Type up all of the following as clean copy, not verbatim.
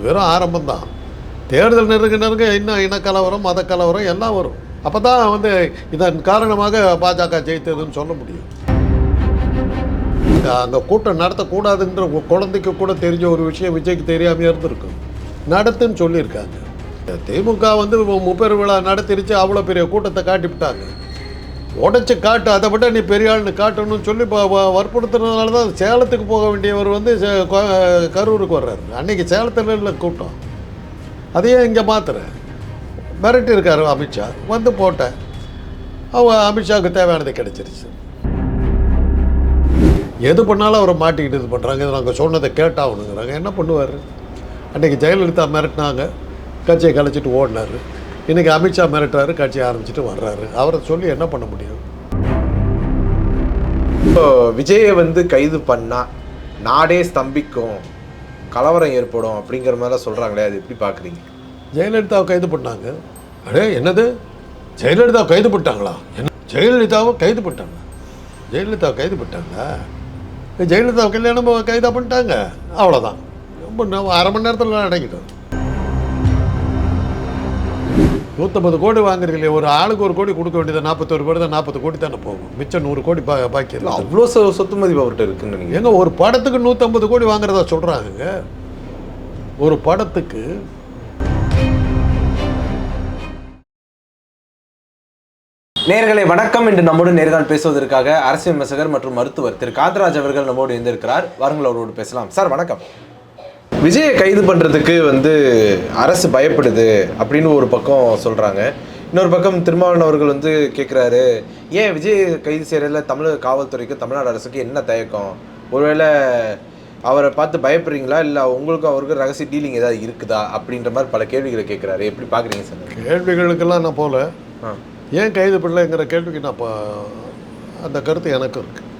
வெறும் ஆரம்பம்தான். தேர்தல் நெருங்க இன்னும் இனக்கலவரம், மத கலவரம் எல்லாம் வரும். அப்போ தான் இதன் காரணமாக பாஜக ஜெயித்ததுன்னு சொல்ல முடியும். அந்த கூட்டம் நடத்தக்கூடாதுன்ற குழந்தைக்கு கூட தெரிஞ்ச ஒரு விஷயம் விஜய்க்கு தெரியாமல் இருந்திருக்கும். நடத்துன்னு சொல்லியிருக்காங்க. திமுக முப்பெரு விழா நடத்திருச்சு, அவ்வளோ பெரிய கூட்டத்தை காட்டிவிட்டாங்க. உடச்சி காட்டு, அதை விட நீ பெரிய ஆள்னு காட்டணும்னு சொல்லி வற்புறுத்துறதுனால தான் சேலத்துக்கு போக வேண்டியவர் கரூருக்கு வர்றாரு. அன்றைக்கி சேலத்தில் இல்லை கூட்டம், அதையே இங்கே மாத்துறேன் மிரட்டி இருக்காரு அமித்ஷா. போட்டேன், அமித்ஷாவுக்கு தேவையானது கிடைச்சிருச்சு. எது பண்ணாலும் அவரை மாட்டிக்கிட்டு இது பண்ணுறாங்க. இதை நாங்கள் சொன்னதை கேட்டாகணுங்கிறாங்க. என்ன பண்ணுவார்? அன்றைக்கி ஜெயலலிதா மிரட்டினாங்க, கட்சியை கலைச்சிட்டு ஓடினார். இன்றைக்கி அமித்ஷா மிரட்டுறாரு, கட்சியை ஆரம்பிச்சுட்டு வர்றாரு. அவரை சொல்லி என்ன பண்ண முடியும்? இப்போ விஜயை கைது பண்ணால் நாடே ஸ்தம்பிக்கும், கலவரம் ஏற்படும் அப்படிங்கிற மாதிரிலாம் சொல்கிறாங்களே, அது எப்படி பார்க்குறீங்க? ஜெயலலிதாவை கைது பண்ணாங்க. என்னது ஜெயலலிதாவை கைது பண்ணிட்டாங்களா? ஜெயலலிதாவை கைது பண்ணிட்டாங்க. ஜெயலலிதாவை கைது பண்ணிட்டாங்களா? ஜெயலலிதாவை கல்யாணம் கைதாக பண்ணிட்டாங்க, அவ்வளோதான். ரொம்ப அரை மணி நேரத்தில் அடங்கிட்டோம். 150 கோடி வாங்குறீங்களே, ஒரு ஆளுக்கு 1 கோடி கொடுக்க வேண்டியது 41 பேர் தான். 40 கோடி தானே போகும், மிச்சம் 100 கோடி பாக்கி இல்லை. அவ்வளோ சொத்து மதிப்பு அவர்கிட்ட இருக்குன்னு நீங்கள் எங்க ஒரு படத்துக்கு 150 கோடி வாங்குறதா சொல்கிறாங்க. ஒரு படத்துக்கு. நேயர்களே வணக்கம். இன்று நம்மோடு நேர்காணல் பேசுவதற்காக அரசியல் விமர்சகர் மற்றும் மருத்துவர் திரு காந்தராஜ் அவர்கள் நம்மோடு இருந்திருக்கிறார். வாருங்கள், அவரோடு பேசலாம். சார் வணக்கம். விஜயை கைது பண்ணுறதுக்கு அரசு பயப்படுது அப்படின்னு ஒரு பக்கம் சொல்கிறாங்க. இன்னொரு பக்கம் திருமாவளவன் அவர்கள் கேட்குறாரு, ஏன் விஜய் கைது செய்கிறதுல தமிழக காவல்துறைக்கு தமிழ்நாடு அரசுக்கு என்ன தயக்கம்? ஒருவேளை அவரை பார்த்து பயப்படுறீங்களா, இல்லை உங்களுக்கும் அவருக்கு ரகசிய டீலிங் ஏதாவது இருக்குதா அப்படின்ற மாதிரி பல கேள்விகளை கேட்குறாரு. எப்படி பார்க்குறீங்க சார்? கேள்விகளுக்கெல்லாம் நான் போல, ஏன் கைது பண்ணலைங்கிற கேள்விக்கு நான் அந்த கருத்து எனக்கு இருக்குது.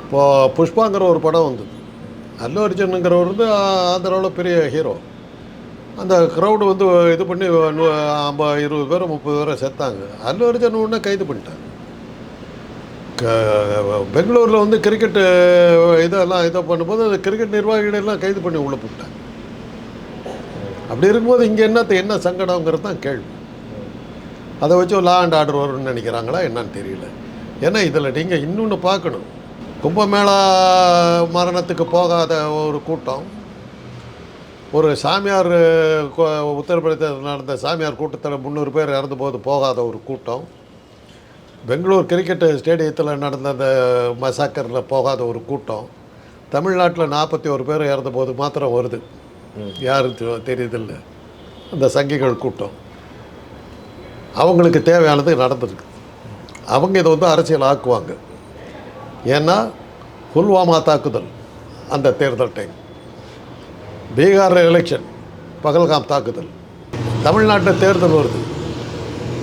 இப்போது புஷ்பாங்கிற ஒரு படம் வந்தது. அல்லு அர்ஜுனுங்கிறவர் ஆந்திராவில் பெரிய ஹீரோ. அந்த க்ரௌடு இது பண்ணி 20 பேரை 30 பேரை செத்தாங்க. அல்லு அர்ஜுன் உடனே கைது பண்ணிட்டாங்க. பெங்களூரில் கிரிக்கெட்டு இதை பண்ணும்போது அந்த கிரிக்கெட் நிர்வாகிகளெல்லாம் கைது பண்ணி உள்ளே போட்டாங்க. அப்படி இருக்கும்போது இங்கே என்ன சங்கடங்கிறது தான் கேள்வி. அதை வச்சு லா அண்ட் ஆர்டர் வரும்னு நினைக்கிறாங்களா என்னன்னு தெரியல. ஏன்னா இதில் நீங்கள் இன்னொன்று பார்க்கணும். கும்பமேளா மரணத்துக்கு போகாத ஒரு கூட்டம், ஒரு சாமியார் உத்தரப்பிரதேசத்தில் நடந்த சாமியார் கூட்டத்தில் 300 பேர் இறந்தபோது போகாத ஒரு கூட்டம், பெங்களூர் கிரிக்கெட் ஸ்டேடியத்தில் நடந்த அந்த மசாக்கரில் போகாத ஒரு கூட்டம், தமிழ்நாட்டில் 41 பேர் இறந்தபோது மாத்திரம் வருது. யாருக்கு தெரியுதில்லை? அந்த சங்கிகள் கூட்டம். அவங்களுக்கு தேவையானது நடந்திருக்கு. அவங்க இதை அரசியல் ஆக்குவாங்க. ஏன்னா புல்வாமா தாக்குதல் அந்த தேர்தல் டைம், பீகார் எலெக்ஷன், பகல்காம் தாக்குதல், தமிழ்நாட்டில் தேர்தல் வருது,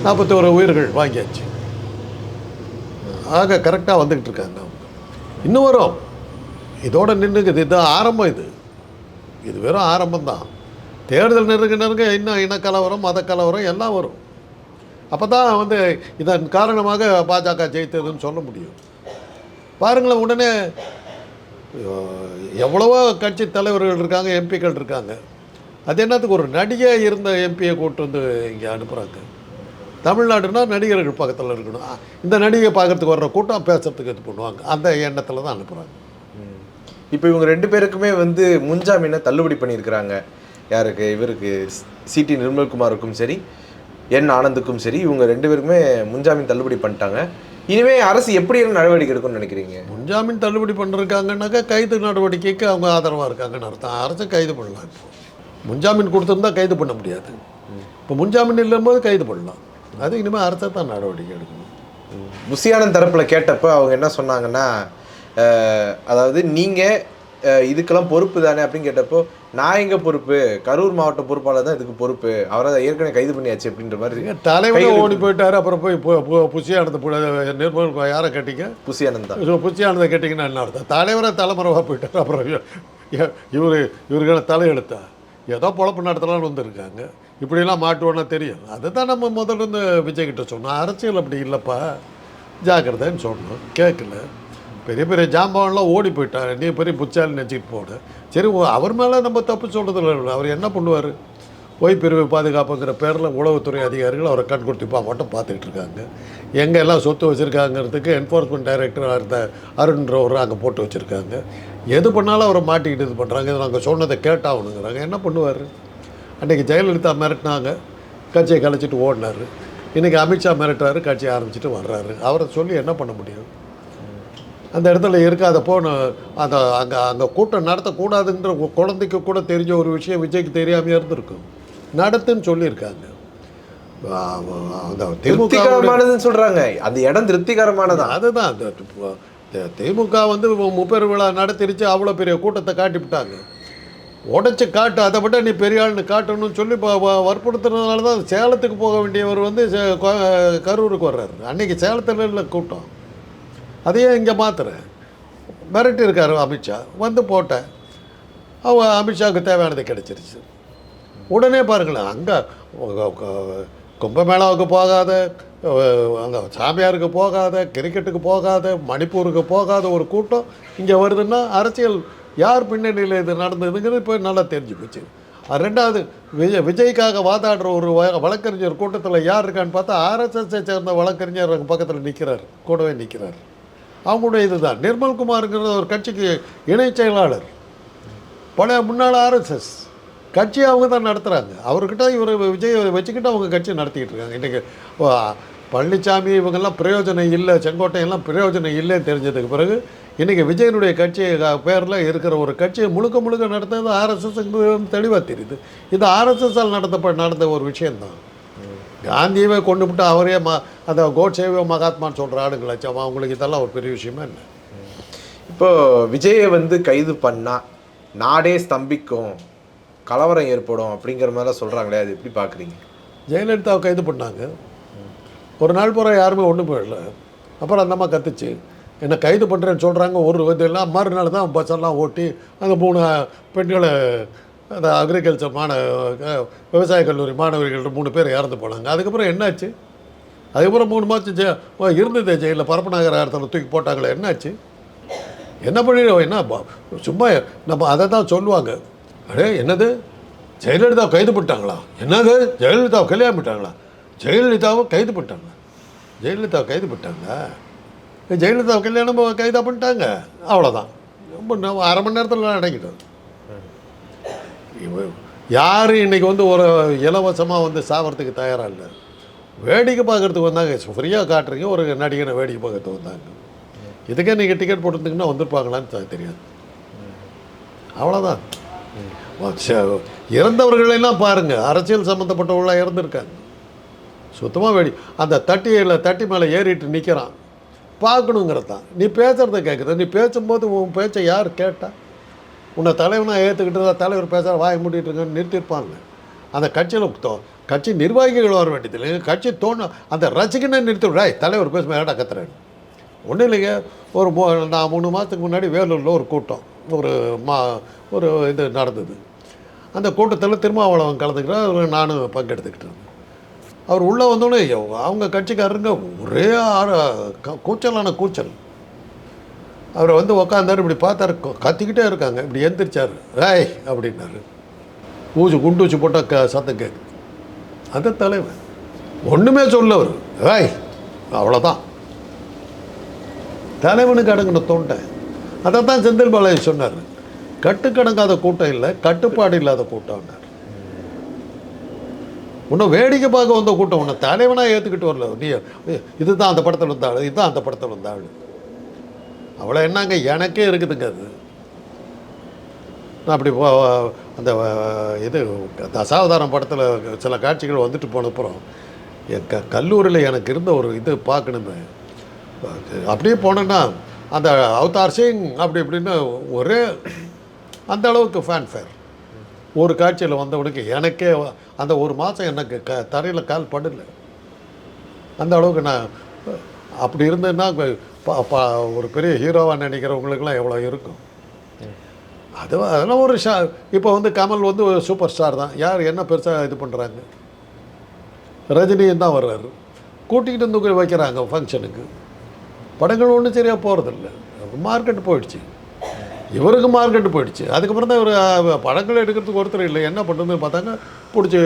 41 உயிர்கள் வாங்கியாச்சு. ஆக கரெக்டாக வந்துக்கிட்டு இருக்காங்க. இன்னும் வரும். இதோட நின்றுக்குது. இது ஆரம்பம். இது வெறும் ஆரம்பம்தான். தேர்தல் நெருங்க இன்னும் இனக்கலவரம், மத கலவரம் எல்லாம் வரும். அப்போ தான் இதன் காரணமாக பாஜக ஜெயித்ததுன்னு சொல்ல முடியும். பாருங்களேன், உடனே எவ்வளவோ கட்சி தலைவர்கள் இருக்காங்க, எம்பிக்கள் இருக்காங்க. அது என்னத்துக்கு ஒரு நடிகை இருந்த எம்பியை கூப்பிட்டு இங்கே அனுப்புகிறாங்க. தமிழ்நாடுனா நடிகர்கள் பக்கத்தில் இருக்கணும். இந்த நடிகை பார்க்குறதுக்கு வர்ற கூட்டம் பேசுகிறதுக்கு இது பண்ணுவாங்க. அந்த எண்ணத்தில் தான் அனுப்புகிறாங்க. இப்போ இவங்க 2 பேருக்குமே முன்ஜாமீனை தள்ளுபடி பண்ணியிருக்கிறாங்க. யாருக்கு? இவருக்கு சிடி நிர்மல்குமாருக்கும் சரி, என் ஆனந்துக்கும் சரி, இவங்க 2 பேருக்குமே முன்ஜாமீன் தள்ளுபடி பண்ணிட்டாங்க. இனிமே அரசு எப்படி நடவடிக்கை எடுக்கும்னு நினைக்கிறீங்க? முன்ஜாமீன் தள்ளுபடி பண்ணிருக்காங்கன்னாக்கா கைது நடவடிக்கைக்கு அவங்க ஆதரவாக இருக்காங்கன்னு அர்த்தம். அரசு கைது பண்ணலாம். இப்போ முன்ஜாமீன் கொடுத்துருந்தா கைது பண்ண முடியாது. இப்போ முன்ஜாமீன் இல்லாமல் கைது பண்ணலாம். அது இனிமேல் அரசை தான் நடவடிக்கை எடுக்கணும். புசியானந்த் தரப்பில் கேட்டப்போ அவங்க என்ன சொன்னாங்கன்னா, அதாவது நீங்கள் இதுக்கெல்லாம் பொறுப்பு தானே அப்படின்னு கேட்டப்போ, நான் எங்கே பொறுப்பு, கரூர் மாவட்ட பொறுப்பாளர் தான் இதுக்கு பொறுப்பு, அவரை ஏற்கனவே கைது பண்ணியாச்சு அப்படின்ற மாதிரி. தலைவர் ஓடி போயிட்டார். அப்புறம் போய் புசியானந்த நிர்மல் யாரை கேட்டீங்க? புசியானந்தா. புசியானந்த கேட்டிங்கன்னா என்ன அர்த்தம்? தலைவரை தலைமுறைவாக போயிட்டார். அப்புறம் இவருக்கான தலையெழுத்தா ஏதோ பொழப்பு நடத்தலாம்னு வந்துருக்காங்க. இப்படிலாம் மாட்டுவோன்னா தெரியும். அதுதான் நம்ம முதல்ல விஜய்கிட்ட சொன்னோம். அரசியல் அப்படி இல்லைப்பா, ஜாக்கிரதைன்னு சொன்னோம். கேட்கல. பெரிய பெரிய ஜாம்பவான்லாம் ஓடி போயிட்டார், நீ பெரிய புச்சாலி நினச்சிட்டு போடு. சரி, அவர் மேலே நம்ம தப்பு சொல்கிறதில்ல. அவர் என்ன பண்ணுவார்? ஓய்வு பிரிவு பாதுகாப்புங்கிற பேரில் உளவுத்துறை அதிகாரிகள் அவரை கண்குறிப்பாக மட்டும் பார்த்துக்கிட்டு இருக்காங்க. எங்கெல்லாம் சொத்து வச்சுருக்காங்கிறதுக்கு என்ஃபோர்ஸ்மெண்ட் டைரக்டராக இருந்த அருண்ன்றவர் அங்கே போட்டு வச்சுருக்காங்க. எது பண்ணாலும் அவரை மாட்டிக்கிட்டு இது பண்ணுறாங்க. இதை நாங்கள் சொன்னதை கேட்டாகணுங்கிறாங்க. என்ன பண்ணுவார்? அன்றைக்கி ஜெயலலிதா மிரட்டினாங்க, கட்சியை கலைச்சிட்டு ஓடினார். இன்றைக்கி அமித்ஷா மிரட்டுறாரு, கட்சியை ஆரம்பிச்சிட்டு வர்றாரு. அவரை சொல்லி என்ன பண்ண முடியும்? அந்த இடத்துல இருக்காதப்போ அந்த அங்கே கூட்டம் நடத்தக்கூடாதுன்ற குழந்தைக்கு கூட தெரிஞ்ச ஒரு விஷயம் விஜய்க்கு தெரியாமல் இருந்திருக்கும். நடத்துன்னு சொல்லியிருக்காங்க. அந்த திருப்திகரமானதுன்னு சொல்கிறாங்க. அந்த இடம் திருப்திகரமானது. அதுதான் திமுக வந்து முப்பெரு விழா நடத்திருச்சு, அவ்வளோ பெரிய கூட்டத்தை காட்டிவிட்டாங்க. உடச்சி காட்டு, அதை விட நீ பெரிய ஆள்னு காட்டணும்னு சொல்லி வற்புறுத்துறதுனால தான் சேலத்துக்கு போக வேண்டியவர் வந்து கரூருக்கு வர்றாரு. அன்றைக்கி சேலத்தில் இல்லை கூட்டம், அதையே இங்கே மாத்துறேன் மிரட்டி இருக்காரு அமித்ஷா. வந்து போட்டேன், அவங்க அமித்ஷாவுக்கு தேவையானது கிடச்சிருச்சு. உடனே பாருங்களேன், அங்கே கும்பமேளாவுக்கு போகாத, அங்கே சாமியாருக்கு போகாத, கிரிக்கெட்டுக்கு போகாத, மணிப்பூருக்கு போகாத ஒரு கூட்டம் இங்கே வருதுன்னா அரசியல் யார் பின்னணியில் இது நடந்ததுங்கிறது இப்போ நல்லா தெரிஞ்சு போச்சு. ரெண்டாவது, விஜய்க்காக வாதாடுற ஒரு வழக்கறிஞர் கூட்டத்தில் யார் இருக்கான்னு பார்த்தா ஆர்எஸ்எஸ்ஸை சேர்ந்த வழக்கறிஞர் பக்கத்தில் நிற்கிறார், கூடவே நிற்கிறார். அவங்களுடைய இதுதான் நிர்மல்குமாருங்கிற ஒரு கட்சிக்கு இணை செயலாளர், பழைய முன்னாள் ஆர்எஸ்எஸ் கட்சி அவங்க தான் நடத்துகிறாங்க. அவர்கிட்ட இவர் விஜய் வச்சுக்கிட்டு அவங்க கட்சி நடத்திக்கிட்டு இருக்காங்க. இன்றைக்கி பழனிசாமி இவங்கெல்லாம் பிரயோஜனம் இல்லை, செங்கோட்டையெல்லாம் பிரயோஜனம் இல்லைன்னு தெரிஞ்சதுக்கு பிறகு இன்றைக்கி விஜயனுடைய கட்சி பேரில் இருக்கிற ஒரு கட்சியை முழுக்க நடத்துறது ஆர்எஸ்எஸ்ங்கிறது தெளிவாக தெரியுது. இது ஆர்எஸ்எஸ்ஸால் நடந்த ஒரு விஷயந்தான். காந்தியவே கொண்டு விட்டு அவரே அந்த கோட்சேவ மகாத்மான்னு சொல்கிற ஆளுங்களாச்சு. அவங்களுக்கு இதெல்லாம் ஒரு பெரிய விஷயமா இல்லை. இப்போது விஜயை வந்து கைது பண்ணால் நாடே ஸ்தம்பிக்கும், கலவரம் ஏற்படும் அப்படிங்கிற மாதிரிலாம் சொல்கிறாங்களே, அது எப்படி பார்க்குறீங்க? ஜெயலலிதாவை கைது பண்ணாங்க, ஒரு நாள் பூரா யாருமே ஒன்றும் போயிடல. அப்புறம் அந்த அம்மா கத்துச்சு, என்னை கைது பண்ணுறேன்னு சொல்கிறாங்க. ஒரு இதெல்லாம் மறுநாள் தான் பஸ்ஸெல்லாம் ஓட்டி அந்த 3 பெண்களை, அந்த அக்ரிகல்ச்சர் விவசாய கல்லூரி மாணவர்கள் 3 பேர் இறந்து போனாங்க. அதுக்கப்புறம் என்னாச்சு? அதுக்கப்புறம் 3 மாதம் இருந்தது ஜெயிலில், பரப்பநகர் இடத்துல தூக்கி போட்டாங்களே, என்னாச்சு? என்ன பண்ணிடுவோம்? என்ன சும்மா நம்ம அதை தான் சொல்லுவாங்க. அடே என்னது, ஜெயலலிதாவை கைது பண்ணிட்டாங்களா? என்னது, ஜெயலலிதாவை கல்யாணம் பண்ணிட்டாங்களா? ஜெயலலிதாவை கைது பண்ணிட்டாங்களா? ஜெயலலிதாவை கைது பண்ணிட்டாங்களா? ஜெயலலிதாவை கல்யாணம் கைதாக பண்ணிட்டாங்க, அவ்வளோதான். ரொம்ப அரை மணி நேரத்தில் அடங்கிட்டோம். யார் இன்றைக்கி வந்து ஒரு இலவசமாக வந்து சாவறதுக்கு தயாராக இல்லை. வேடிக்கை பார்க்குறதுக்கு வந்தாங்க, ஃப்ரீயாக காட்டுறீங்க ஒரு நடிகனை வேடிக்கை பார்க்கறதுக்கு வந்தாங்க. இதுக்கே நீங்கள் டிக்கெட் போட்டுருந்தீங்கன்னா வந்திருப்பாங்களான்னு தெரியாது. அவ்வளோதான். இறந்தவர்களெல்லாம் பாருங்கள், அரசியல் சம்மந்தப்பட்டவர்களாக இறந்துருக்காங்க. சுத்தமாக அந்த தட்டி மேலே ஏறிட்டு நிற்கிறான், பார்க்கணுங்கிறது தான். நீ பேசுகிறத கேட்குற, நீ பேசும்போது உன் பேச்சை யார் கேட்டா? உன்னை தலைவனாக ஏற்றுக்கிட்டு தலைவர் பேசுகிற வாய் மூட்டிகிட்டு இருக்கன்னு நிறுத்திருப்பாங்க. அந்த கட்சி நிர்வாகிகள் வர வேண்டியதில்லை, கட்சி அந்த ரசிகனை நிறுத்திவிடாய், தலைவர் பேசுமா ஏடா கத்துறேன். ஒன்றும் இல்லைங்க, நான் 3 மாதத்துக்கு முன்னாடி வேலூரில் ஒரு கூட்டம், ஒரு இது நடந்தது. அந்த கூட்டத்தில் திருமாவளவன் கலந்துக்கிறார், நானும் பங்கெடுத்துக்கிட்டேன். அவர் உள்ளே வந்தோடனே அவங்க கட்சிக்காரருங்க ஒரே கூச்சலான கூச்சல். அவரை வந்து உக்காந்தார், இப்படி பார்த்தாரு, கத்திக்கிட்டே இருக்காங்க. இப்படி எந்திரிச்சார், ராய் அப்படின்னாரு. குண்டு வச்சு போட்டால் சத்தம் கேட்குது. அந்த தலைவர் ஒன்றுமே சொல்ல, அவர் ராய் அவ்வளோதான். தலைவனுக்கு அடங்கின தோண்டை. அதை தான் செந்தில் பாலாஜி சொன்னார், கட்டுக்கடங்காத கூட்டம் இல்லை, கட்டுப்பாடு இல்லாத கூட்டம்னார். இன்னும் வேடிக்கை பார்க்க வந்த கூட்டம், உன்னை தலைவனாக ஏற்றுக்கிட்டு வரல. நீ இதுதான் அந்த படத்தில் வந்தாள், இதுதான் அந்த படத்தில் வந்தாள். அவ்வளோ என்னங்க எனக்கே இருக்குதுங்க அது. நான் அப்படி அந்த இது தசாவதாரம் படத்தில் சில காட்சிகள் வந்துட்டு போனப்புறம் என் கல்லூரியில் எனக்கு இருந்த ஒரு இது பார்க்கணுமே. அப்படியே போனேன்னா அந்த அவதார் சிங் அப்படி இப்படின்னு ஒரே அந்த அளவுக்கு ஃபேன்ஃபேர். ஒரு காட்சியில் வந்தவனுக்கு எனக்கே அந்த 1 மாதம் எனக்கு தரையில் கால் படலை. அந்த அளவுக்கு நான் அப்படி இருந்தேன்னா ஒரு பெரிய ஹீரோவாக நினைக்கிறவங்களுக்கெல்லாம் எவ்வளோ இருக்கும். அதெல்லாம் ஒரு இப்போ வந்து கமல் வந்து ஒரு சூப்பர் ஸ்டார் தான். யார் என்ன பெருசாக இது பண்ணுறாங்க? ரஜினியும் தான் வர்றாரு, கூட்டிகிட்டு வந்து வைக்கிறாங்க ஃபங்க்ஷனுக்கு. படங்கள் ஒன்றும் சரியாக போகிறதில்ல. மார்க்கெட்டு போயிடுச்சு, இவருக்கு மார்க்கெட்டு போயிடுச்சு. அதுக்கப்புறம் தான் இவர் படங்கள் எடுக்கிறதுக்கு ஒருத்தர் இல்லை. என்ன பண்ணுறதுன்னு பார்த்தாங்க, பிடிச்சி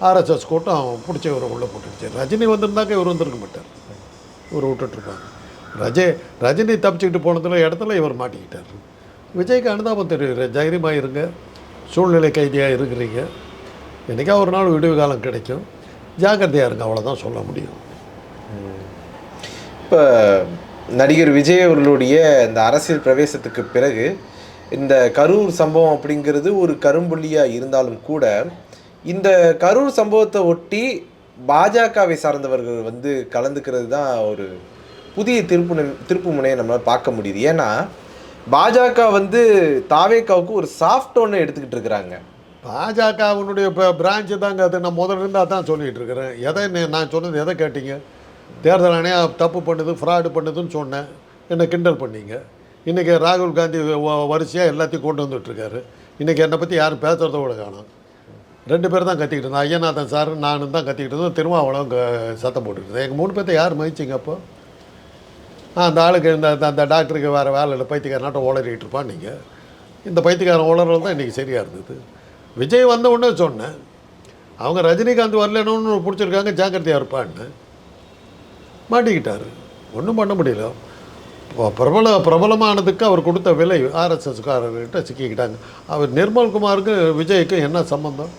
ஆர்எஸ்எஸ் கூட்டம் பிடிச்சி இவரை உள்ளே போட்டுடுச்சு. ரஜினி வந்திருந்தாக்க இவர் வந்திருக்க மாட்டார், இவர் விட்டுட்ருப்பாங்க. ரஜினி தப்பிச்சுக்கிட்டு போனதில் இடத்துல இவர் மாட்டிக்கிட்டார். விஜய்க்கு அனுதாபம் தெரியுது, தைரியமாக இருங்க, சூழ்நிலை கைதியாக இருக்கிறீங்க, என்றைக்கா ஒரு நாள் விடுவு காலம் கிடைக்கும், ஜாக்கிரதையாக இருங்க, அவ்வளோதான் சொல்ல முடியும். இப்போ நடிகர் விஜய் அவர்களுடைய இந்த அரசியல் பிரவேசத்துக்கு பிறகு இந்த கரூர் சம்பவம் அப்படிங்கிறது ஒரு கரும்புள்ளியாக இருந்தாலும் கூட, இந்த கரூர் சம்பவத்தை ஒட்டி பாஜகவை சார்ந்தவர்கள் வந்து கலந்துக்கிறது தான் ஒரு புதிய திருப்பு முனையை நம்மளால் பார்க்க முடியுது. ஏன்னா பாஜக வந்து தாவேக்காவுக்கு ஒரு சாஃப்ட் ஒன்று எடுத்துக்கிட்டு இருக்கிறாங்க. பாஜகவினுடைய இப்போ பிரான்ச்சு தாங்க அது. நான் முதல்ல இருந்து அதான் சொல்லிகிட்டு இருக்கிறேன். எதை நான் சொன்னது எதை கேட்டீங்க? தேர்தல் ஆணையம் தப்பு பண்ணுது, ஃப்ராடு பண்ணுதுன்னு சொன்னேன், என்னை கிண்டல் பண்ணிங்க. இன்றைக்கி ராகுல் காந்தி வரிசையாக எல்லாத்தையும் கொண்டு வந்துட்டுருக்காரு. இன்றைக்கி என்னை பற்றி யாரும் பேசுகிறத கூட காணும். 2 பேர் தான் கத்திக்கிட்டு இருந்தோம், ஐயநாதன் சார் நானும் தான் கத்திக்கிட்டு இருந்தோம், திருமாவளம் சத்தம் போட்டுக்கிட்டு. எங்கள் 3 பேர்த்த யார் மதிச்சிங்க அப்போ? அந்த ஆளுக்கு அந்த டாக்டருக்கு வேறு வேலை இல்லை, பைத்தியக்காரனாட்டம் உளறிட்டு இருப்பான். நீங்கள் இந்த பைத்தியக்காரன் உளறது தான் இன்றைக்கி சரியாக இருந்தது. விஜய் வந்த உடனே சொன்னேன், அவங்க ரஜினிகாந்த் வரலன்னு பிடிச்சிருக்காங்க, ஜாக்கிரதையாக இருப்பான்னு. மாட்டிக்கிட்டார், ஒன்றும் பண்ண முடியல. பிரபலமானதுக்கு அவர் கொடுத்த விலை ஆர்எஸ்எஸ்காரர்கிட்ட சிக்கிக்கிட்டாங்க. அவர் நிர்மல்குமாருக்கு விஜய்க்கு என்ன சம்பந்தம்?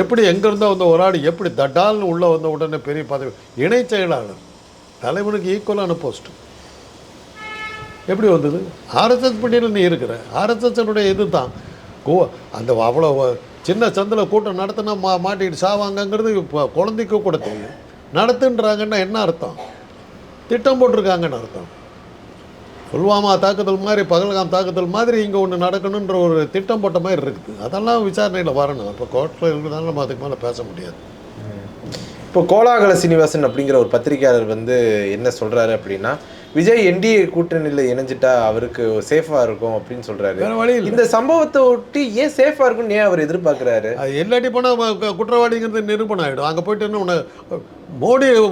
எப்படி எங்கேருந்தோ வந்த ஒரு ஆள் எப்படி தட்டால்னு உள்ளே வந்த உடனே பெரிய பதவி, இணை செயலாளர், தலைவனுக்கு ஈக்குவலான போஸ்ட்டு எப்படி வந்தது? ஆர்எஸ்எஸ் பட்டியலில் நீ இருக்கிற, ஆர்எஸ்எஸ்னுடைய இது தான் அந்த அவ்வளோ சின்ன சந்தில் கூட்டம் நடத்தினா மாட்டிக்கிட்டு சாவாங்கங்கிறது இப்போ குழந்தைக்கு கூட தெரியும். நடத்துன்றாங்கன்னா என்ன அர்த்தம்? திட்டம் போட்டிருக்காங்கன்னு அர்த்தம். புல்வாமா தாக்குதல் மாதிரி, பகல்காம் தாக்குதல் மாதிரி இங்கே ஒன்று நடக்கணுன்ற ஒரு திட்டம் போட்ட மாதிரி இருக்குது. அதெல்லாம் விசாரணையில் வரணும். இப்போ கோர்ட்டில் இருக்கிறதால நம்ம அதுக்கு மேலே பேச முடியாது. இப்போ கோலாகல சீனிவாசன் அப்படிங்கிற ஒரு பத்திரிகையாளர் வந்து என்ன சொல்கிறாரு அப்படின்னா, விஜய் என்டிஏ கூட்டணியில் இணைஞ்சிட்டா அவருக்கு சேஃபாக இருக்கும் அப்படின்னு சொல்கிறாரு. வேறு வழி இல்லை. இந்த சம்பவத்தை ஒட்டி ஏன் சேஃபாக இருக்குன்னு ஏன் அவர் எதிர்பார்க்குறாரு? அது எல்லாட்டி போனால் குற்றவாளிங்கிறது நிரூபணம் ஆகிடும். அங்கே போய்ட்டு ஒன்று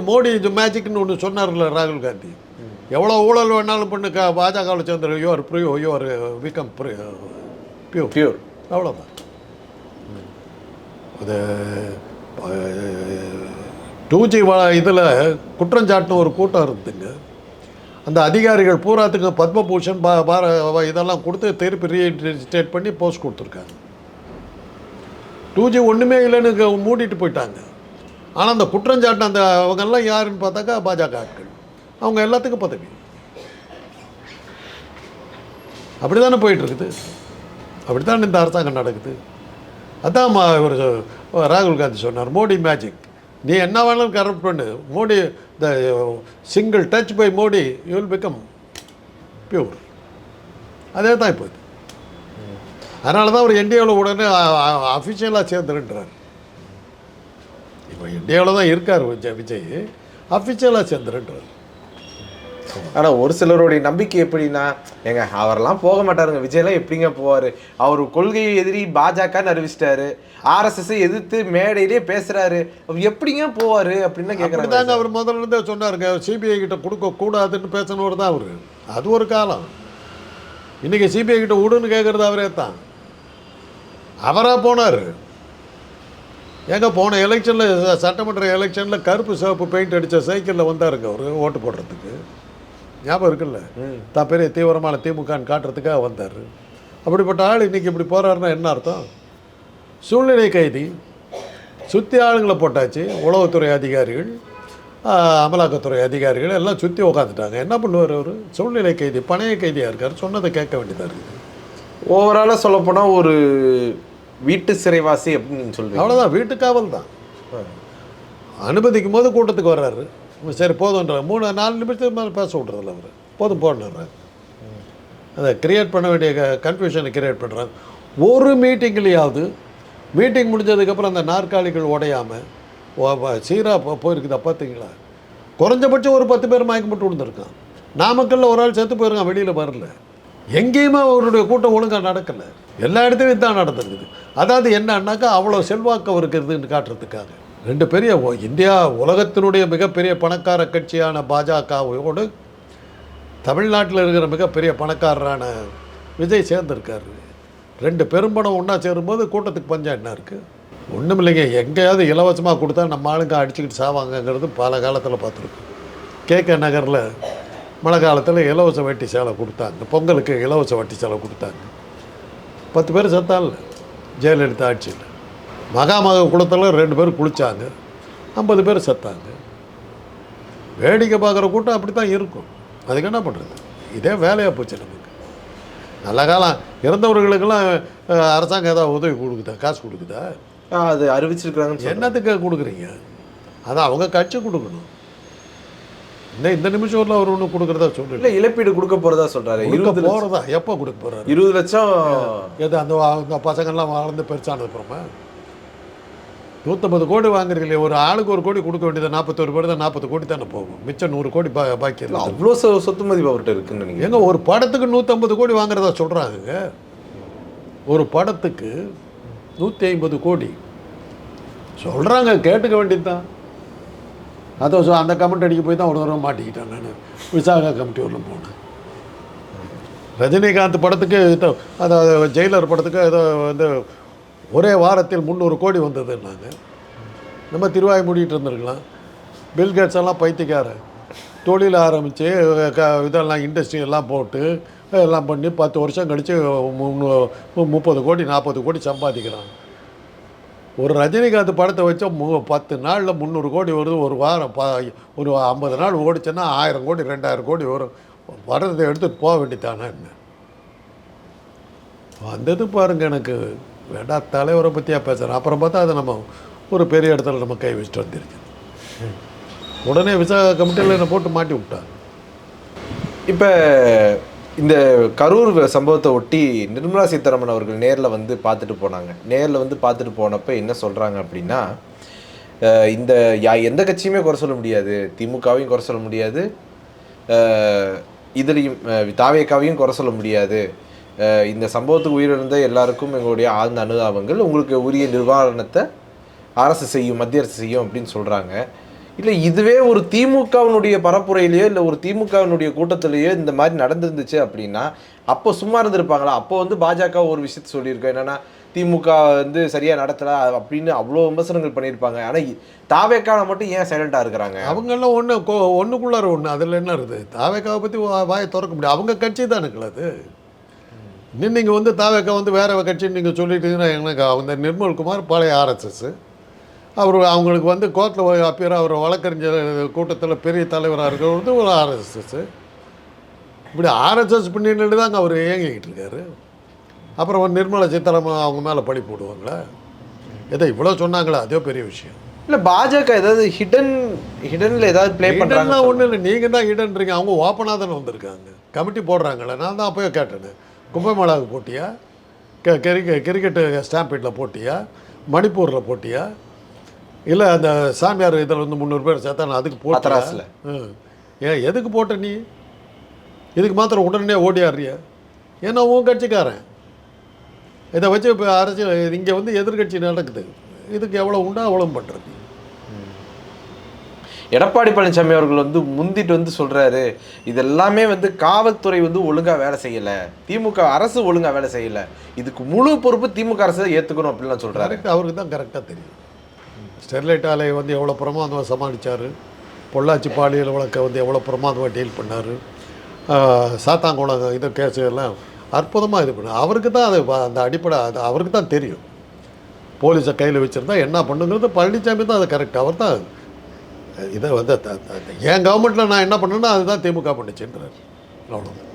மோடி மேஜிக்னு ஒன்று சொன்னார்ல ராகுல் காந்தி, எவ்வளோ ஊழல் வேணாலும் பண்ணு பாஜகவில் சேர்ந்துரு, யூஆர் ப்ரூ யூஆர் பிகம் பியூர், அவ்வளோதான். அது 2G இதில் குற்றஞ்சாட்டின ஒரு கூட்டம் இருந்துங்க. அந்த அதிகாரிகள் பூராத்துக்கு பத்மபூஷன் இதெல்லாம் கொடுத்து திருப்பி ரீஸ்டேட் பண்ணி போஸ்ட் கொடுத்துருக்காங்க. 2G ஒன்றுமே இல்லைன்னு மூடிட்டு போயிட்டாங்க. ஆனால் அந்த குற்றஞ்சாட்டின அந்த அவங்கெல்லாம் யாருன்னு பார்த்தாக்கா பாஜக ஆட்கள். அவங்க எல்லாத்துக்கும் பதவி. அப்படி தானே போயிட்டுருக்குது, அப்படி தான் இந்த அரசாங்கம் நடக்குது. அதான் இவர் ராகுல் காந்தி சொன்னார், மோடி மேஜிக். நீ என்ன வேணாலும் கரெக்ட் பண்ணு, Modi the single touch by Modi you will become pure. அதே தான் இப்போ. அதனால தான் அவர் என்டிஏவில் உடனே அஃபிஷியலாக சேர்ந்துருன்றார். இப்போ என்டிஏவில் தான் இருக்கார் விஜய், அஃபிஷியலாக சேர்ந்துருன்றார். ஆனால் ஒரு சிலருடைய நம்பிக்கை எப்படின்னா, ஏங்க அவரெல்லாம் போக மாட்டாருங்க, விஜய்லாம் எப்படிங்க போவார், அவர் கொள்கையை எதிரி பாஜகன்னு அறிவிச்சிட்டாரு, ஆர்எஸ்எஸ்ஸை எதிர்த்து மேடையிலே பேசுகிறாரு, அவர் எப்படிங்க போவார் அப்படின்னு கேட்குறாங்க. தாங்க அவர் முதல்ல இருந்தே சொன்னாருங்க, சிபிஐ கிட்ட கொடுக்கக்கூடாதுன்னு பேசினவர் தான் அவர். அது ஒரு காலம். இன்றைக்கி சிபிஐ கிட்ட விடுன்னு கேட்குறது அவரே தான். அவராக போனார். எங்கே போன எலெக்ஷனில், சட்டமன்ற எலெக்ஷனில் கருப்பு சிவப்பு பெயிண்ட் அடித்த சைக்கிளில் வந்தாருங்க அவர் ஓட்டு போடுறதுக்கு. ஞாபகம் இருக்குல்ல? தான் பெரிய தீவிரமான திமுகன்னு காட்டுறதுக்காக வந்தார். அப்படிப்பட்ட ஆள் இன்றைக்கி இப்படி போகிறாருன்னா என்ன அர்த்தம்? சூழ்நிலை கைதி. சுற்றி ஆளுங்களை போட்டாச்சு. உளவுத்துறை அதிகாரிகள், அமலாக்கத்துறை அதிகாரிகள் எல்லாம் சுற்றி உட்காந்துட்டாங்க. என்ன பண்ணுவார் அவர்? சூழ்நிலை கைதி, பணைய கைதியாக இருக்கார். சொன்னதை கேட்க வேண்டியதாக இருக்குது. ஓவராலாக சொல்லப்போனால் ஒரு வீட்டு சிறைவாசி அப்படின்னு சொல்லுவேன். அவ்வளோதான், வீட்டுக்காவல் தான். அனுமதிக்கும் போது கூட்டத்துக்கு வர்றாரு, சரி போதுன்ற 3-4 நிமிஷத்துக்கு மேலே பேச விட்றதில்ல அவர். போதும் போடுறாரு. அதை கிரியேட் பண்ண வேண்டிய கன்ஃபியூஷனை கிரியேட் பண்ணுறாங்க. ஒரு மீட்டிங்லேயாவது, மீட்டிங் முடிஞ்சதுக்கப்புறம் அந்த நாற்காலிகள் உடையாமல் சீராக போயிருக்குதா பார்த்தீங்களா? குறைஞ்சபட்சம் ஒரு 10 பேர் மயக்கம் போட்டு விழுந்திருக்கான். நாமக்கல்லில் ஒரு ஆள் செத்து போயிருக்கான், வெளியில் வரல. எங்கேயுமே அவருடைய கூட்டம் ஒழுங்காக நடக்கலை. எல்லா இடத்துலையும் இதுதான் நடந்திருக்குது. அதாவது என்னன்னாக்கா அவ்வளோ செல்வாக்கு அவருக்கு இருக்குதுன்னு காட்டுறதுக்காக. 2 பெரிய இந்தியா உலகத்தினுடைய மிகப்பெரிய பணக்கார கட்சியான பாஜகவோடு தமிழ்நாட்டில் இருக்கிற மிகப்பெரிய பணக்காரரான விஜய் சேர்ந்துருக்காரு. 2 பெரும்பணம் ஒன்றா சேரும்போது கூட்டத்துக்கு பஞ்சம் என்ன இருக்குது? ஒன்றும் இல்லைங்க. எங்கேயாவது இலவசமாக கொடுத்தா நம்ம ஆளுங்க அடிச்சுக்கிட்டு சாவாங்கங்கிறது பல காலத்தில் பார்த்துருக்கோம். கேகே நகரில் மழை காலத்தில் இலவச வட்டி சேலை கொடுத்தாங்க. பொங்கலுக்கு இலவச வட்டி சேலை கொடுத்தாங்க. 10 பேர் செத்தால ஜெயலலிதா ஆட்சியில். மகாமக குளத்தில் 2 பேர் குளித்தாங்க, 50 பேர் செத்தாங்க. வேடிக்கை பார்க்குற கூட்டம் அப்படி தான் இருக்கும். அதுக்கு என்ன பண்ணுறது? இதே வேலையாக போச்சு நமக்கு. நல்ல காலம் இறந்தவர்களுக்கெல்லாம் அரசாங்கம் ஏதாவது உதவி கொடுக்குதா? காசு கொடுக்குதா? அது அறிவிச்சிருக்கிறாங்க. என்னத்துக்கு கொடுக்குறீங்க? அதான் அவங்க கட்சி கொடுக்கணும். இந்த நிமிஷம்ல அவர் ஒன்றும் கொடுக்குறதா சொல்லு. இல்லை, இழப்பீடு கொடுக்க போகிறதா சொல்கிறாரு. 20 போகிறதா? எப்போ கொடுக்க போகிறாரு? 20 லட்சம். எது அந்த பசங்கள்லாம் வளர்ந்து பெருசானது அப்புறமா 150 கோடி வாங்குறீங்களே, ஒரு ஆளுக்கு 1 கோடி கொடுக்க வேண்டியது. 41 பேர் தான் 40 கோடி தானே போகும். மிச்சம் 100 கோடி பாக்கி இல்லை. அவ்வளோ சொத்து மதிப்பு அவர்கிட்ட இருக்குன்னு நினைக்கிறேன். எங்க ஒரு படத்துக்கு 150 கோடி வாங்குறதா சொல்கிறாங்க. ஒரு படத்துக்கு 150 கோடி சொல்கிறாங்க. கேட்டுக்க வேண்டியது தான். அதை அந்த கமெண்ட் அடிக்க போய் தான் ஒரு தடவை மாட்டிக்கிட்டேன் நான். விசாகா கமிட்டி ஊரில் போனேன். ரஜினிகாந்த் படத்துக்கு அதாவது ஜெயிலர் படத்துக்கு ஏதோ வந்து ஒரே வாரத்தில் 300 கோடி வந்ததுன்னாங்க. நம்ம திருவாய் மூடிட்டு இருந்திருக்கலாம். பில்கேட்ஸ் எல்லாம் பைத்தியக்காரன். தொழில் ஆரம்பித்து இதெல்லாம் இண்டஸ்ட்ரி எல்லாம் போட்டு எல்லாம் பண்ணி 10 வருஷம் கழித்து 30 கோடி 40 கோடி சம்பாதிக்கிறான். ஒரு ரஜினிகாந்த் படத்தை வச்சா 10 நாளில் 300 கோடி வருது. ஒரு வாரம் ஒரு 50 நாள் ஓடிச்சுன்னா 1000 கோடி 2000 கோடி வரும். வரதை எடுத்துகிட்டு போக வேண்டியதானே என்ன வந்தது பாருங்கள். எனக்கு வேண்டாம் தலைவரை பற்றியாக பேசுகிறேன். அப்புறம் பார்த்தா அதை நம்ம ஒரு பெரிய இடத்துல நம்ம கை வச்சுட்டு வந்துருக்கு. உடனே விசாக கமிட்டியில் என்னை போட்டு மாட்டி விட்டாங்க. இப்போ இந்த கரூர் சம்பவத்தை ஒட்டி நிர்மலா சீதாராமன் அவர்கள் நேரில் வந்து பார்த்துட்டு போனாங்க. நேரில் வந்து பார்த்துட்டு போனப்போ என்ன சொல்கிறாங்க அப்படின்னா, இந்த எந்த கட்சியுமே குறை சொல்ல முடியாது, திமுகவையும் குறை சொல்ல முடியாது, இதுலேயும் தாவேக்காவையும் குறை சொல்ல முடியாது. இந்த சம்பவத்துக்கு உயிரிழந்த எல்லாருக்கும் எங்களுடைய ஆழ்ந்த அனுதாபங்கள். உங்களுக்கு உரிய நிவாரணத்தை அரசு செய்யும், மத்திய அரசு செய்யும் அப்படின்னு சொல்கிறாங்க. இல்லை, இதுவே ஒரு திமுகவினுடைய பரப்புரையிலையோ இல்லை ஒரு திமுகவினுடைய கூட்டத்திலேயோ இந்த மாதிரி நடந்துருந்துச்சு அப்படின்னா அப்போ சும்மா இருந்திருப்பாங்களா? அப்போ வந்து பாஜக ஒரு விஷயத்த சொல்லியிருக்கோம், என்னென்னா திமுக வந்து சரியாக நடத்தலை அப்படின்னு அவ்வளோ விமர்சனங்கள் பண்ணியிருப்பாங்க. ஆனால் தாவேக்காவை மட்டும் ஏன் சைலண்டாக இருக்கிறாங்க? அவங்கெல்லாம் ஒன்றுக்குள்ளார ஒன்று. அதில் என்ன இருக்குது? தாவேக்காவை பற்றி வாயை திறக்க முடியாது. அவங்க கட்சி தான் இருக்குல்ல அது. இன்னும் நீங்கள் வந்து தாவேக்கா வந்து வேற கட்சின்னு நீங்கள் சொல்லிட்டீங்கன்னா எனக்கு அந்த நிர்மல்குமார் பழைய ஆர்எஸ்எஸ். அவர் அவங்களுக்கு வந்து கோர்ட்டில் அப்பியர் அவர் வழக்கறிஞர் கூட்டத்தில் பெரிய தலைவராக இருக்கிறது ஒரு ஆர்எஸ்எஸ். இப்படி ஆர்எஸ்எஸ் பின்னணியில் தாங்க அவர் இயங்கிக்கிட்டு இருக்காரு. அப்புறம் நிர்மலா சீதாராமன் அவங்க மேலே பழி போடுவாங்களா? ஏதோ இவ்வளோ சொன்னாங்களே, அதே பெரிய விஷயம். இல்லை, பாஜக ஏதாவது ஹிடனில் ஏதாவது ப்ளே பண்ணுறாங்க? ஒன்றும் இல்லை, நீங்கள் தான் ஹிடன்றீங்க. அவங்க ஓப்பனாக தானே வந்திருக்காங்க. கமிட்டி போடுறாங்களே. நான் தான் அப்போயே கேட்டேன், கும்பமேளாவுக்கு போட்டியா, கிரிக்கெட்டு ஸ்டாம்பீட்டில் போட்டியா, மணிப்பூரில் போட்டியா, இல்லை அந்த சாமியார் இதில் வந்து 300 பேர் சேர்த்தா அதுக்கு போட்டராசில் ஏன் எதுக்கு போட்ட நீ? இதுக்கு மாத்திரம் உடனே ஓடியாடுறிய? ஏன்னா உன் கட்சிக்காரன் இதை வச்சு இப்போ அரசியல் இங்கே வந்து எதிர்கட்சி நடக்குது. இதுக்கு எவ்வளோ உண்டா அவ்வளோ பண்ணுறது. எடப்பாடி பழனிசாமி அவர்கள் வந்து முந்திட்டு வந்து சொல்கிறாரு, இதெல்லாமே வந்து காவல்துறை வந்து ஒழுங்காக வேலை செய்யலை, திமுக அரசு ஒழுங்காக வேலை செய்யலை, இதுக்கு முழு பொறுப்பு திமுக அரசு தான் ஏற்றுக்கணும் அப்படின்லாம் சொல்கிறாரு. அவருக்கு தான் கரெக்டாக தெரியும். ஸ்டெர்லைட் ஆலையை வந்து எவ்வளோ பிரமாதமாக சமாளித்தார், பொள்ளாச்சி பாலியல் வழக்கை வந்து எவ்வளோ பிரமாதமாக டீல் பண்ணார், சாத்தாங்குளம் இது கேஸு எல்லாம் அற்புதமாக இது பண்ணார். அவருக்கு தான் அது அந்த அடிப்படை அது அவருக்கு தான் தெரியும். போலீஸை கையில் வச்சுருந்தா என்ன பண்ணுங்கிறது பழனிசாமி தான் அது கரெக்ட். அவர் தான் இதை வந்து என் கவர்மெண்ட்டில் நான் என்ன பண்ணேன்னா அதுதான் திமுக பண்ணிச்சுன்றார். அவ்வளோதான்.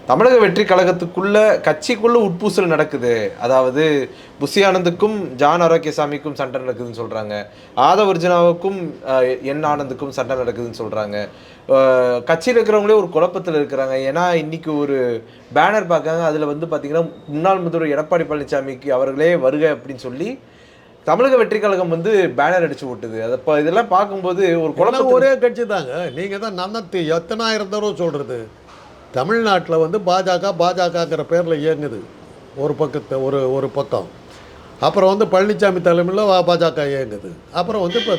தமிழக வெற்றி கழகத்துக்குள்ள கட்சிக்குள்ள உட்பூசல் நடக்குது. அதாவது புஷி ஆனந்துக்கும் ஜான் ஆரோக்கியசாமிக்கும் சண்டை நடக்குதுன்னு சொல்கிறாங்க, ஆதவ் அர்ஜுனாவுக்கும் என் ஆனந்துக்கும் சண்டை நடக்குதுன்னு சொல்கிறாங்க. கட்சியில் இருக்கிறவங்களே ஒரு குழப்பத்தில் இருக்கிறாங்க. ஏன்னா இன்றைக்கி ஒரு பேனர் பார்க்காங்க, அதில் வந்து பார்த்திங்கன்னா முன்னாள் முதல்வர் எடப்பாடி பழனிசாமிக்கு அவர்களே வருக அப்படின்னு சொல்லி தமிழக வெற்றி கழகம் வந்து பேனர் அடிச்சு விட்டுது. அதை இப்போ இதெல்லாம் பார்க்கும்போது ஒரு குழப்பம். ஒரே கட்சி தாங்க. நீங்கள் தான் நன்னத்து எத்தனாயிரம் தடவை சொல்கிறது. தமிழ்நாட்டில் வந்து பாஜகங்கிற பேரில் இயங்குது ஒரு பக்கத்தை ஒரு பக்கம். அப்புறம் வந்து பழனிசாமி தலைமையில் பாஜக இயங்குது. அப்புறம் வந்து இப்போ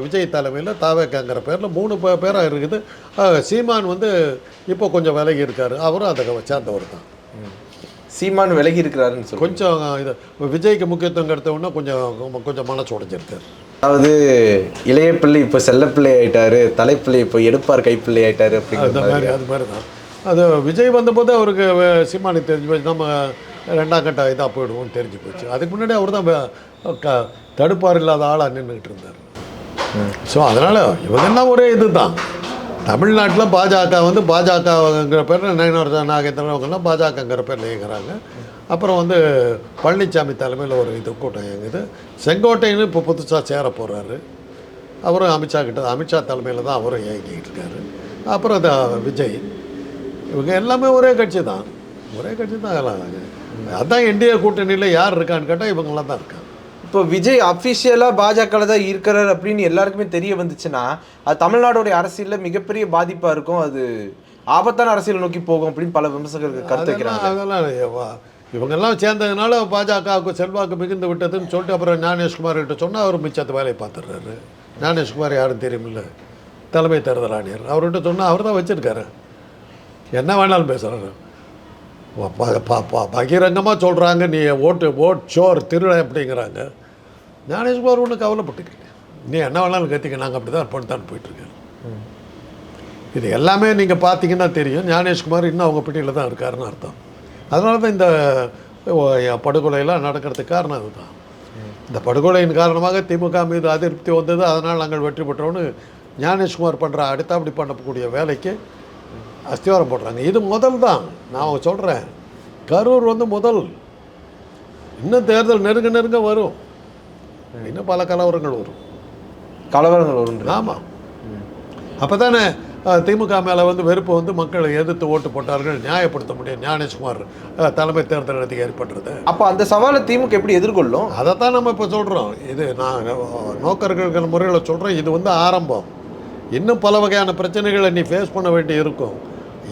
விஜய் தலைமையில் தாவேக்காங்கிற பேரில் 3 பேராக இருக்குது. சீமான் வந்து இப்போ கொஞ்சம் விலகி இருக்கார். அவரும் அதை சேர்ந்தவர் தான். சீமான் விலகி இருக்கிறாருன்னு சொல்லி கொஞ்சம் இது விஜய்க்கு முக்கியத்துவம் கிடைத்தவொன்னே கொஞ்சம் மனசு உடைஞ்சிருக்காரு. அதாவது இளைய பிள்ளை இப்போ செல்லப்பிள்ளை ஆயிட்டாரு, தலைப்பிள்ளை இப்போ எடுப்பார் கைப்பிள்ளை ஆயிட்டாரு அப்படிங்கிற மாதிரி. அது மாதிரி தான். அது விஜய் வந்தபோது அவருக்கு சீமானுக்கு தெரிஞ்சு போச்சு, நம்ம 2ஆம் கட்ட இதாக போயிடுவோம்னு தெரிஞ்சு போச்சு. அதுக்கு முன்னாடி அவர் தான் தடுப்பார் இல்லாத ஆளாக நின்றுக்கிட்டு இருந்தார். ஸோ அதனால் இவங்கெல்லாம் ஒரே இது தான். தமிழ்நாட்டில் பாஜக வந்து பாஜகங்கிற பேரில் நயனார் நாகேந்திரன் அவங்கெல்லாம் பாஜகங்கிற பேரில் இயங்குறாங்க. அப்புறம் வந்து பழனிசாமி தலைமையில் ஒரு இது கூட்டம் இயங்குது. செங்கோட்டைன்னு இப்போ புதுசாக சேர போகிறாரு. அவரும் அமித்ஷா தலைமையில் தான் அவரும் இயங்கிக்கிட்டு இருக்காரு. அப்புறம் விஜய், இவங்க எல்லாமே ஒரே கட்சி தான். எல்லாம் அதான் என்டிஏ கூட்டணியில் யார் இருக்கான்னு கேட்டால் இவங்களாம் தான் இருக்காங்க. இப்போ விஜய் அஃபிஷியலாக பாஜகவில் தான் இருக்கிறார் அப்படின்னு எல்லாருக்குமே தெரிய வந்துச்சுன்னா அது தமிழ்நாடுடைய அரசியலில் மிகப்பெரிய பாதிப்பாக இருக்கும், அது ஆபத்தான அரசியல் நோக்கி போகும் அப்படின்னு பல விமர்சகர்கள் கருத்து வைக்கிறாங்க. அதெல்லாம் இவங்கெல்லாம் சேர்ந்ததுனால பாஜகவுக்கு செல்வாக்கு மிகுந்து விட்டதுன்னு சொல்லிட்டு அப்புறம் ஞானேஷ்குமார்கிட்ட சொன்னால் அவர் மிச்சத்து வேலையை பார்த்துடுறாரு. ஞானேஷ்குமார் யாரும் தெரியுமில்ல, தலைமை தேர்தல் ஆணையர். அவர்கிட்ட சொன்னால் அவர் தான் வச்சுருக்காரு, என்ன வேணாலும் பேசுகிறாரு. பகிரங்கமாக சொல்கிறாங்க நீ ஓட் ஷோர் திருட அப்படிங்கிறாங்க. ஞானேஷ்குமார் ஒன்றும் கவலைப்பட்டுக்கல, நீ என்ன வேணாலும் கத்திக்க, நாங்கள் அப்படி தான் இருப்போம் போயிட்டுருக்காரு. இது எல்லாமே நீங்கள் பார்த்தீங்கன்னா தெரியும், ஞானேஷ்குமார் இன்னும் அவங்க பிடியில் தான் இருக்காருன்னு அர்த்தம். அதனால தான் இந்த படுகொலையெல்லாம் நடக்கிறதுக்கு காரணம் அதுதான். இந்த படுகொலையின் காரணமாக திமுக மீது அதிருப்தி வந்தது, அதனால் நாங்கள் வெற்றி பெற்றோன்னு ஞானேஷ்குமார் பண்ணுற அடுத்தபடி பண்ணக்கூடிய வேலைக்கு அஸ்திவாரம் போடுறாங்க. இது முதல் தான் நான் சொல்கிறேன். கரூர் வந்து முதல், இன்னும் தேர்தல் நெருங்க வரும், இன்னும் பல கலவரங்கள் வரும். ஆமாம், அப்போ தானே திமுக மேலே வந்து வெறுப்பு வந்து மக்களை எதிர்த்து ஓட்டு போட்டார்கள் நியாயப்படுத்த முடியும் ஞானேஷ்குமார் தலைமை தேர்தல் அதிகாரி பண்ணுறது. அப்போ அந்த சவாலை திமுக எப்படி எதிர்கொள்ளும்? அதைத்தான் நம்ம இப்போ சொல்கிறோம். இது நான் நோக்கர்கள் முறையில் சொல்கிறேன். இது வந்து ஆரம்பம். இன்னும் பல வகையான பிரச்சனைகளை நீ ஃபேஸ் பண்ண வேண்டி இருக்கும்.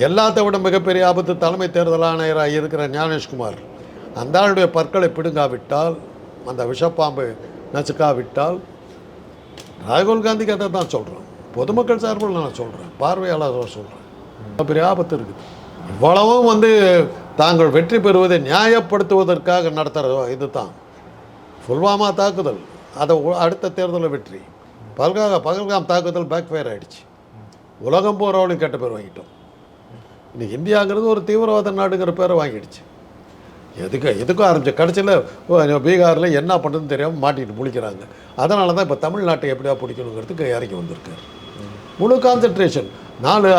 எல்லாத்த விட மிகப்பெரிய ஆபத்து தலைமை தேர்தல் ஆணையராக இருக்கிற ஞானேஷ்குமார் அந்த ஆளுடைய பற்களை பிடுங்காவிட்டால், அந்த விஷப்பாம்பு நசுக்காவிட்டால், ராகுல் காந்திக்கு அதை தான் சொல்கிறோம். பொதுமக்கள் சார்பில் நான் சொல்கிறேன், பார்வையாளர் சொல்கிறேன், பெரிய ஆபத்து இருக்குது. இவ்வளவும் வந்து தாங்கள் வெற்றி பெறுவதை நியாயப்படுத்துவதற்காக நடத்துகிற இது தான் புல்வாமா தாக்குதல். அதை அடுத்த தேர்தலில் வெற்றி. பகல்காம் தாக்குதல் பேக் ஃபயர் ஆகிடுச்சு. உலகம் போகிறவளையும் கெட்ட பேர் வாங்கிட்டோம். இன்றைக்கி இந்தியாங்கிறது ஒரு தீவிரவாத நாடுங்கிற பேரை வாங்கிடுச்சு. எதுக்கும் ஆரம்பிச்சு கடைசியில் பீகாரில் என்ன பண்ணுறதுன்னு தெரியாமல் மாட்டிட்டு முழிக்கிறாங்க. அதனால தான் இப்போ தமிழ்நாட்டை எப்படியா பிடிக்கணுங்கிறதுக்கு இறங்கி வந்திருக்காரு. முழு கான்சன்ட்ரேஷன். 4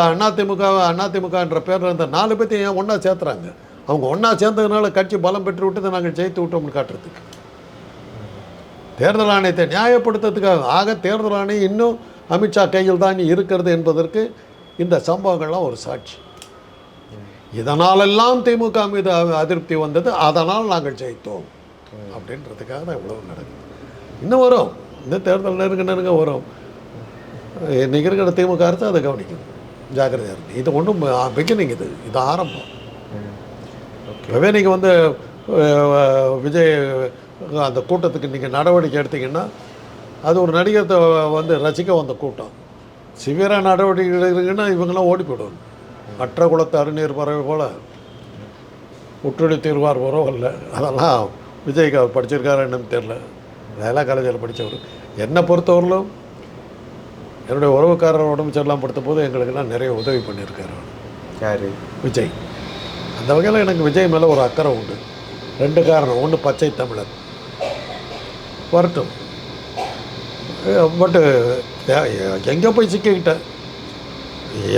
அதிமுகன்ற பேரில் இருந்த 4 பேர்த்தையும் ஒன்றா சேர்த்துறாங்க. அவங்க ஒன்றா சேர்ந்ததுனால கட்சி பலம் பெற்று விட்டு நாங்கள் ஜெயித்து விட்டோம்னு காட்டுறதுக்கு, தேர்தல் ஆணையத்தை நியாயப்படுத்துறதுக்காக. ஆக தேர்தல் ஆணையம் இன்னும் அமித்ஷா கையில் தான் இருக்கிறது என்பதற்கு இந்த சம்பவங்கள்லாம் ஒரு சாட்சி. இதனாலெல்லாம் திமுக மீது அதிருப்தி வந்தது, அதனால் நாங்கள் ஜெயித்தோம் அப்படின்றதுக்காக தான் இவ்வளோ நடக்குது. இன்னும் வரும், இந்த தேர்தல் நெருங்க வரும். இன்றைக்கி இருக்கிற திமுக அரசு அதை கவனிக்கணும், ஜாக்கிரதையாக இருக்குது. இது ஒன்றும் பிகினிங், இது ஆரம்பம். இப்போவே நீங்கள் வந்து விஜய் அந்த கூட்டத்துக்கு நீங்கள் நடவடிக்கை எடுத்தீங்கன்னா அது ஒரு நடிகத்தை வந்து ரசிக்க வந்த கூட்டம். சிவியராக நடவடிக்கை எடுக்கிறீங்கன்னா இவங்கெல்லாம் ஓடி போயிடுவாங்க. மற்ற குளத்து அருநீர் பறவை போல் உற்றுடி தீர்வார் உறவில்லை. அதெல்லாம் விஜய்க்கு அவர் படிச்சிருக்காரு என்னன்னு தெரில. அதெல்லாம் காலேஜில் படித்தவர். என்னை பொறுத்தவரையிலும் என்னுடைய உறவுக்காரர் உடம்பு சரியில்லாமல் படுத்த போது எங்களுக்கெல்லாம் நிறைய உதவி பண்ணியிருக்காரு யார்? விஜய். அந்த வகையில் எனக்கு விஜய் மேலே ஒரு அக்கறை உண்டு. 2 காரணம். ஒன்று, பச்சை தமிழர் வரட்டும், பட்டு எங்கே போய் சிக்கிக்கிட்டேன்.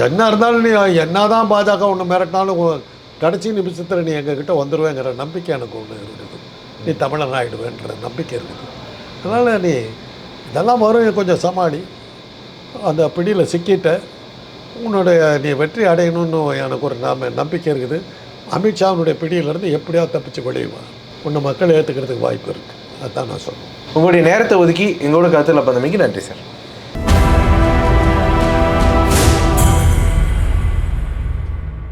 என்ன இருந்தாலும் நீ என்ன தான் பாஜக ஒன்று மிரட்டினாலும் கடைசி நிமிஷத்தில் நீ எங்ககிட்ட வந்துடுவேங்கிற நம்பிக்கை எனக்கு ஒன்று இருக்குது. நீ தமிழன் ஆகிடுவேன்ற நம்பிக்கை இருக்குது. அதனால் நீ இதெல்லாம் வரும், கொஞ்சம் சமாளி. அந்த பிடியில் சிக்கிட்ட உன்னுடைய நீ வெற்றி அடையணும்னு எனக்கு ஒரு நம்பிக்கை இருக்குது. அமித்ஷாவுடைய பிடியிலேருந்து எப்படியாவது தப்பிச்சு வெளியுவா, உன்னை மக்கள் ஏற்றுக்கிறதுக்கு வாய்ப்பு இருக்குது. அதுதான் நான் சொல்லுவேன். உங்களுடைய நேரத்தை ஒதுக்கி எங்களோட கருத்தில் பந்தமைக்கு நன்றி சார்.